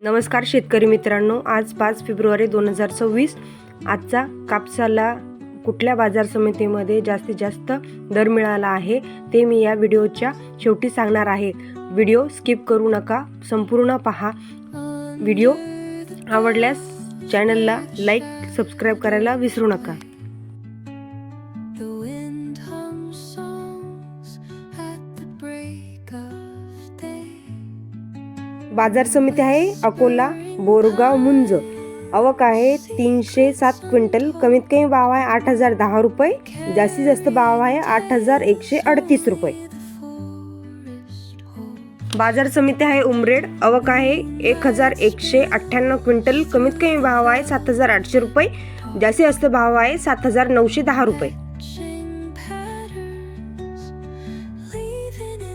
नमस्कार शेतकरी मित्रांनो, आज 5 फेब्रुवारी 2026. आजचा कापसाला कुठल्या बाजार समितीमध्ये जास्तीत जास्त दर मिळाला आहे ते मी या व्हिडिओच्या शेवटी सांगणार आहे. व्हिडिओ स्किप करू नका, संपूर्ण पहा. व्हिडिओ आवडल्यास चॅनलला लाईक, सबस्क्राईब करायला विसरू नका. बाजार समिती आहे अकोला, बोरगाव, मुंज. आवक आहे 307 क्विंटल. कमीत कमी भाव आहे 8,010 रुपये. जास्तीत जास्त भाव आहे 8,138 रुपये. बाजार समिती आहे उमरेड. आवक आहे 1,198 क्विंटल. कमीत कमी भाव आहे 7,800 रुपये. जास्तीत जास्त भाव आहे 7,910 रुपये.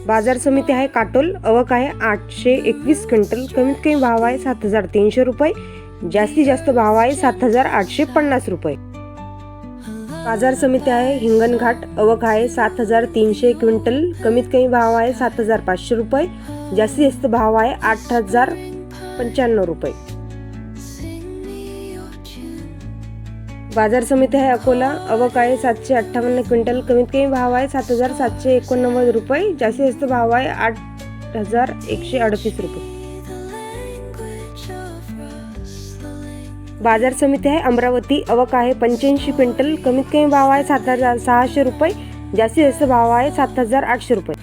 बाजार समिती आहे काटोल. आवक आहे 821 क्विंटल. कमीत कमी भाव आहे 7,300 रुपये. जास्तीत जास्त भाव आहे 7,850 रुपये. बाजार समिती आहे हिंगणघाट. आवक आहे 7,300 क्विंटल. कमीत कमी भाव आहे 7,500 रुपये. जास्तीत जास्त भाव आहे 8,095 रुपये. बाजार समिती आहे अकोला. आवक आहे 758 क्विंटल. कमीत कमी भाव आहे 7,789 रुपये. जास्तीत जास्त भाव आहे 8,138 रुपये. बाजार समिती आहे अमरावती. आवक आहे 85 क्विंटल. कमीत कमी भाव आहे 7,600 रुपये. जास्तीत जास्त भाव आहे 7,800 रुपये.